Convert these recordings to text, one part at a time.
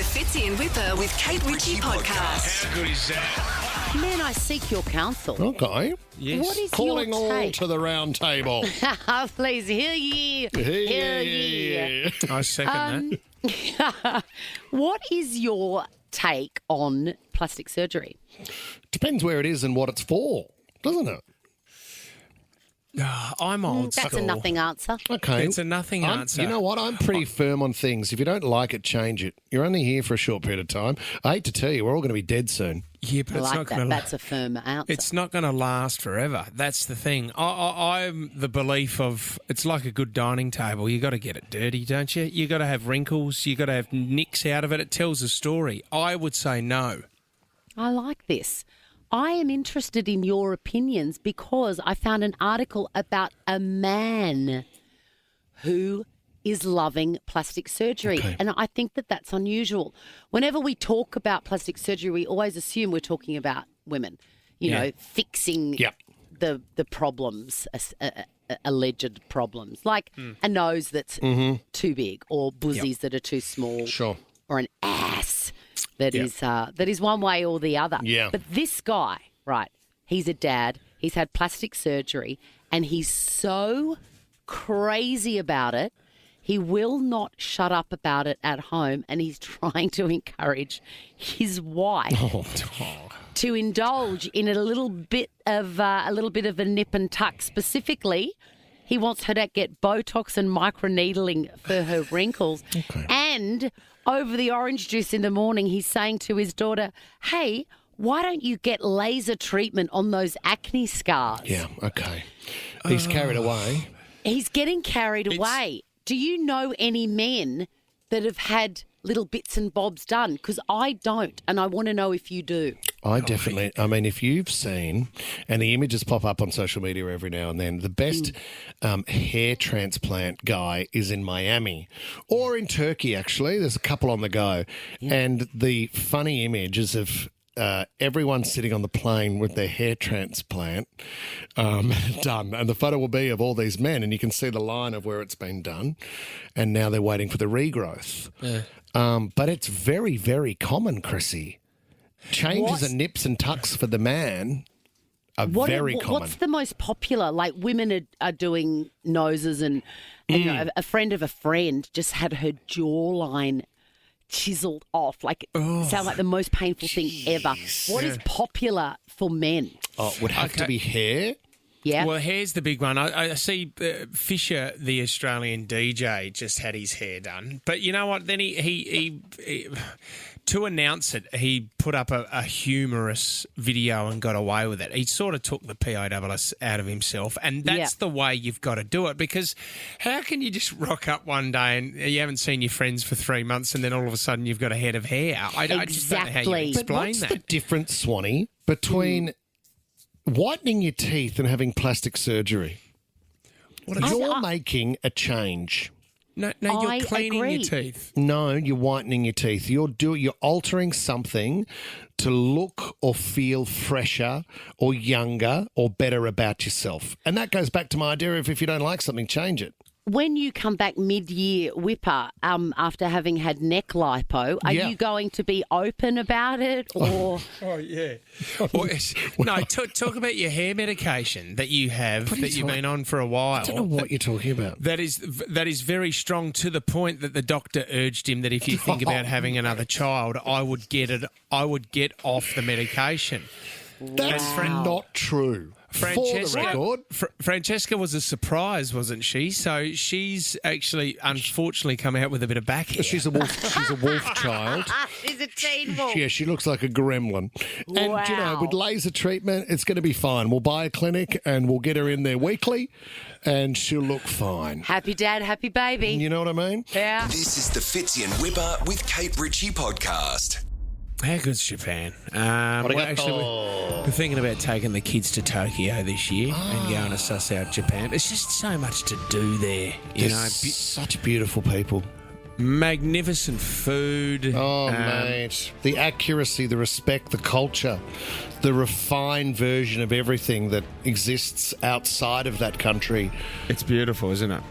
Fitzy and Wippa with Kate Ritchie podcast. How good is that? Men, I seek your counsel. Okay. Yes. What is Calling your all take? to the round table. Please, hear ye. Hear ye. I second that. What is your take on plastic surgery? Depends where it is and what it's for, doesn't it? I'm old That's school. a nothing answer. Okay. It's a nothing answer. You know what? I'm pretty firm on things. If you don't like it, change it. You're only here for a short period of time. I hate to tell you, we're all going to be dead soon. Yeah, but I it's like not that. going to. That's a firm answer. It's not going to last forever. That's the thing. I'm the belief of it's like a good dining table. You got to get it dirty, don't you? You got to have wrinkles. You got to have nicks out of it. It tells a story. I would say no. I like this. I am interested in your opinions because I found an article about a man who is loving plastic surgery. Okay. And I think that that's unusual. Whenever we talk about plastic surgery, we always assume we're talking about women, you know, fixing Yep. the problems, alleged problems, like a nose that's too big or buzzies that are too small. Sure. Or an ass that is one way or the other. Yeah. But this guy, right, he's a dad, he's had plastic surgery, and he's so crazy about it, he will not shut up about it at home, and he's trying to encourage his wife to indulge in a little bit of a nip and tuck. Specifically, he wants her to get Botox and microneedling for her wrinkles. Okay. And over the orange juice in the morning, he's saying to his daughter, hey, why don't you get laser treatment on those acne scars? Yeah, okay. He's carried away. He's getting carried away. Do you know any men that have had little bits and bobs done? Because I don't, and I want to know if you do. I mean, if you've seen, and the images pop up on social media every now and then, the best hair transplant guy is in Miami or in Turkey, actually. There's a couple on the go. Yeah. And the funny image is of everyone sitting on the plane with their hair transplant done. And the photo will be of all these men, and you can see the line of where it's been done. And now they're waiting for the regrowth. Yeah. But it's very, very common, Chrissie. Changes and nips and tucks for the man are very common. What's the most popular? Like women are doing noses and you know, a friend of a friend just had her jawline chiseled off. Like sound like the most painful thing ever. What is popular for men? Oh, it would have to be hair. Yeah. Well, hair's the big one. I see Fisher, the Australian DJ, just had his hair done. But you know what? Then he to announce it, he put up a humorous video and got away with it. He sort of took the PISS out of himself, and that's the way you've got to do it, because how can you just rock up one day and you haven't seen your friends for 3 months and then all of a sudden you've got a head of hair? I just don't know how you explain but what's that. the difference, Swanee, between whitening your teeth and having plastic surgery? You're making a change. No, you're cleaning agree. your teeth. No, you're whitening your teeth. You're altering something to look or feel fresher or younger or better about yourself. And that goes back to my idea of if you don't like something, change it. When you come back mid-year, Wippa, after having had neck lipo, are you going to be open about it, or? Oh yeah. Talk about your hair medication that you have that you've been on for a while. I don't know what you're talking about. That is very strong, to the point that the doctor urged him that if you think about having another child, I would get off the medication. That's not true. Francesca was a surprise, wasn't she? So she's actually, unfortunately, come out with a bit of back hair. She's a wolf child. She's a teen wolf. Yeah, she looks like a gremlin. And, you know, with laser treatment, it's going to be fine. We'll buy a clinic and we'll get her in there weekly and she'll look fine. Happy dad, happy baby. You know what I mean? Yeah. This is the Fitzy and Wippa with Kate Ritchie podcast. How good's Japan? We're thinking about taking the kids to Tokyo this year and going to suss out Japan. There's just so much to do there. You know, such beautiful people. Magnificent food. Oh, mate. The accuracy, the respect, the culture, the refined version of everything that exists outside of that country. It's beautiful, isn't it?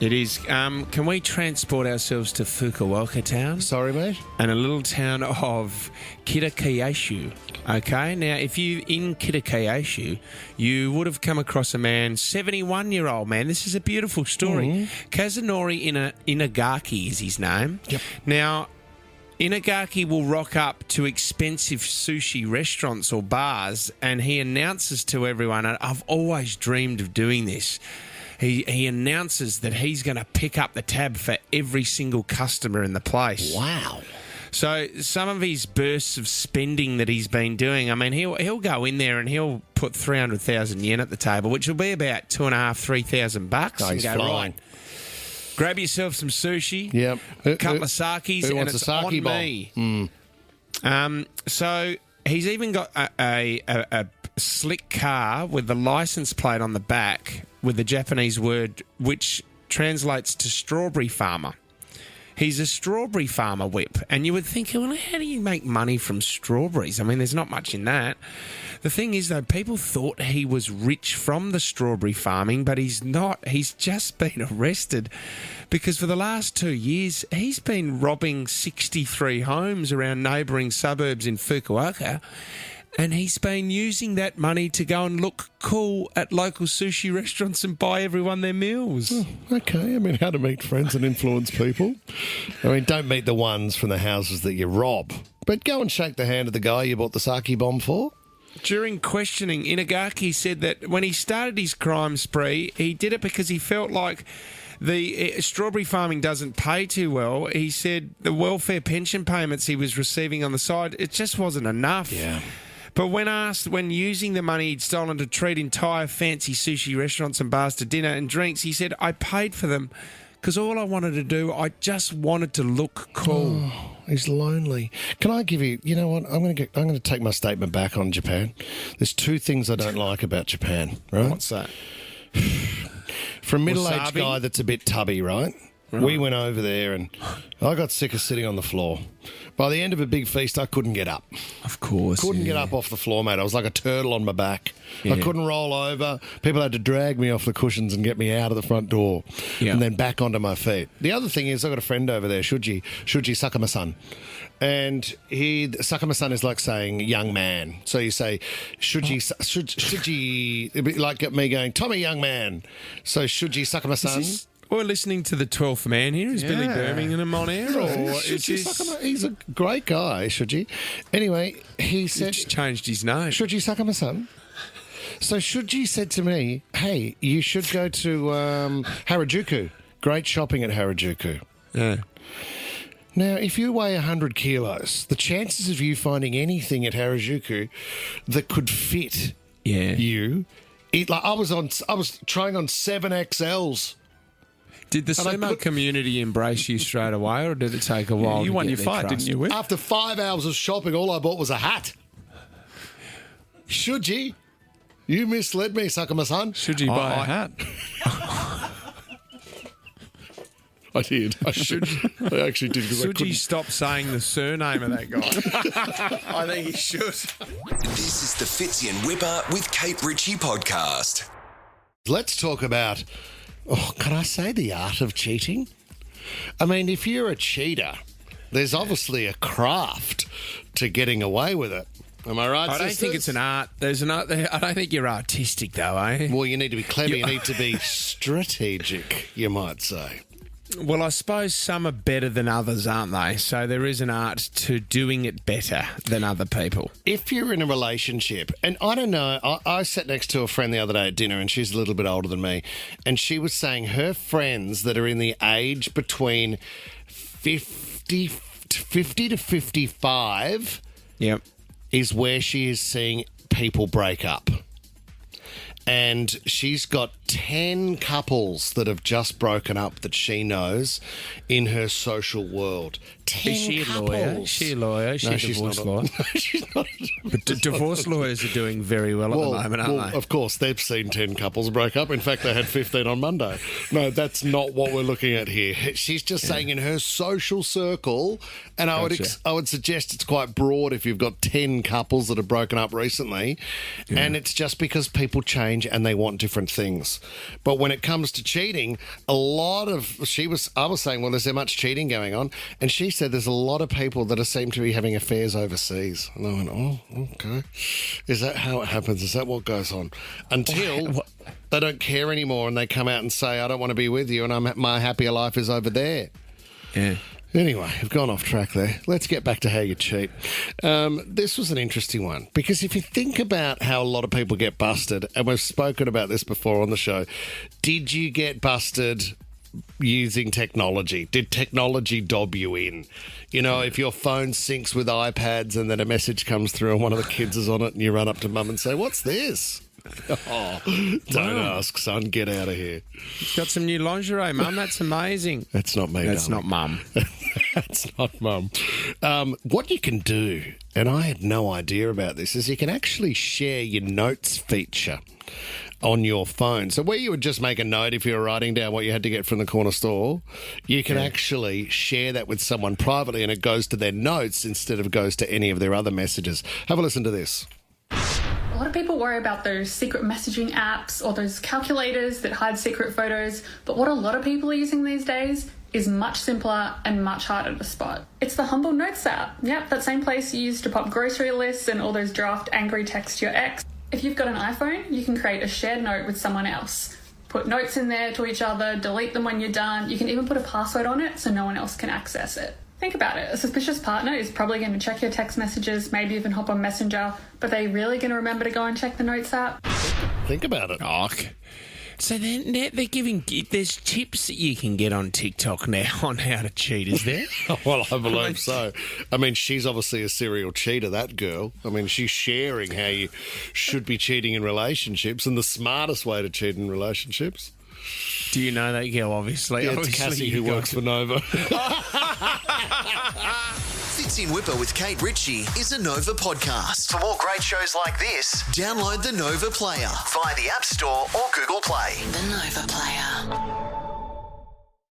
It is. Can we transport ourselves to Fukuoka town? Sorry, mate? And a little town of Kitakayasu. Okay, now if you in Kitakayasu, you would have come across a man, 71-year-old man. This is a beautiful story. Kazunori Inagaki is his name. Yep. Now, Inagaki will rock up to expensive sushi restaurants or bars, and he announces to everyone, and I've always dreamed of doing this. He announces that he's going to pick up the tab for every single customer in the place. Wow. So some of his bursts of spending that he's been doing, I mean, he'll go in there and he'll put 300,000 yen at the table, which will be about $2,500-3,000. Oh, he's and go, flying. right, grab yourself some sushi, Yep. a couple of sakis, and wants it's a sake on bomb? me. So he's even got a slick car with the license plate on the back with the Japanese word which translates to strawberry farmer. He's a strawberry farmer, Whip. And you would think, well, how do you make money from strawberries? I mean, there's not much in that. The thing is, though, people thought he was rich from the strawberry farming, but he's not. He's just been arrested because for the last 2 years, he's been robbing 63 homes around neighbouring suburbs in Fukuoka. And he's been using that money to go and look cool at local sushi restaurants and buy everyone their meals. Okay, I mean, how to meet friends and influence people. I mean, don't meet the ones from the houses that you rob, but go and shake the hand of the guy you bought the sake bomb for. During questioning, Inagaki said that when he started his crime spree, he did it because he felt like the strawberry farming doesn't pay too well. He said the welfare pension payments he was receiving on the side, it just wasn't enough. Yeah. But when asked when using the money he'd stolen to treat entire fancy sushi restaurants and bars to dinner and drinks, he said, I paid for them because all I wanted to do, I just wanted to look cool. Oh, he's lonely. Can I give you? You know what? I'm going to take my statement back on Japan. There's two things I don't like about Japan. Right? What's that? For a middle-aged Wasabi? guy that's a bit tubby, right? We went over there and I got sick of sitting on the floor. By the end of a big feast, I couldn't get up. Of course. Couldn't get up off the floor, mate. I was like a turtle on my back. I couldn't roll over. People had to drag me off the cushions and get me out of the front door and then back onto my feet. The other thing is, I've got a friend over there, Shuji Sakama-san. And Sakama-san is like saying young man. So you say, Shuji, it'd be like me going, Tommy, young man. So Shuji Sakama-san. We're listening to the 12th man here. Is Billy Birmingham on air? Or is this... He's a great guy, Shuji. Anyway, he said... He's changed his name. Shuji Sakama-san. So Shuji said to me, hey, you should go to Harajuku. Great shopping at Harajuku. Yeah. Now, if you weigh 100 kilos, the chances of you finding anything at Harajuku that could fit you... I was trying on 7XLs. Did the sumo community embrace you straight away, or did it take a while? You won your fight, didn't you, Whip? After 5 hours of shopping, all I bought was a hat. Shuji, you misled me, Sakama-san. Should you buy a hat? I did. I actually did. Should you stop saying the surname of that guy? I think he should. This is the Fitzy and Wippa with Kate Ritchie podcast. Let's talk about, can I say the art of cheating? I mean, if you're a cheater, there's obviously a craft to getting away with it. Am I right, I don't sisters? think it's an art. There's an art. I don't think you're artistic, though, eh? Well, you need to be clever. You need to be strategic, you might say. Well, I suppose some are better than others, aren't they? So there is an art to doing it better than other people. If you're in a relationship, and I don't know, I sat next to a friend the other day at dinner, and she's a little bit older than me, and she was saying her friends that are in the age between 50 to 55 is where she is seeing people break up. And she's got 10 couples that have just broken up that she knows in her social world. 10 Is she a couples. lawyer? Is she a lawyer? Is she a divorce lawyer? No, she's not. But divorce lawyers are doing very well at the moment, aren't they? Of course, they've seen 10 couples break up. In fact, they had 15 on Monday. No, that's not what we're looking at here. She's just saying in her social circle, and I would suggest it's quite broad if you've got 10 couples that have broken up recently, and it's just because people change change and they want different things. But when it comes to cheating, I was saying, well, is there much cheating going on? And she said there's a lot of people that seem to be having affairs overseas. And I went, oh, okay. Is that how it happens? Is that what goes on? Until they don't care anymore and they come out and say, I don't want to be with you and my happier life is over there. Yeah. Anyway, we've gone off track there. Let's get back to how you cheat. This was an interesting one because if you think about how a lot of people get busted, and we've spoken about this before on the show, did you get busted using technology? Did technology dob you in? You know, if your phone syncs with iPads and then a message comes through and one of the kids is on it and you run up to mum and say, what's this? Oh, don't ask, son. Get out of here. Got some new lingerie, Mum. That's amazing. That's not me, That's darling. not Mum. That's not Mum. What you can do, and I had no idea about this, is you can actually share your notes feature on your phone. So where you would just make a note if you were writing down what you had to get from the corner store, you can actually share that with someone privately and it goes to their notes instead of goes to any of their other messages. Have a listen to this. A lot of people worry about those secret messaging apps or those calculators that hide secret photos, but what a lot of people are using these days is much simpler and much harder to spot. It's the Humble Notes app. Yep, that same place you use to pop grocery lists and all those draft angry texts to your ex. If you've got an iPhone, you can create a shared note with someone else. Put notes in there to each other, delete them when you're done. You can even put a password on it so no one else can access it. Think about it. A suspicious partner is probably going to check your text messages, maybe even hop on Messenger, but are they really going to remember to go and check the Notes app? Think about it. Oh, so they're giving... There's tips that you can get on TikTok now on how to cheat, is there? Well, I believe so. I mean, she's obviously a serial cheater, that girl. I mean, she's sharing how you should be cheating in relationships and the smartest way to cheat in relationships. Do you know that girl, obviously? Yeah, it's Cassie who works for Nova. Fits in Wippa with Kate Ritchie is a Nova podcast. For more great shows like this, download the Nova Player via the App Store or Google Play. The Nova Player.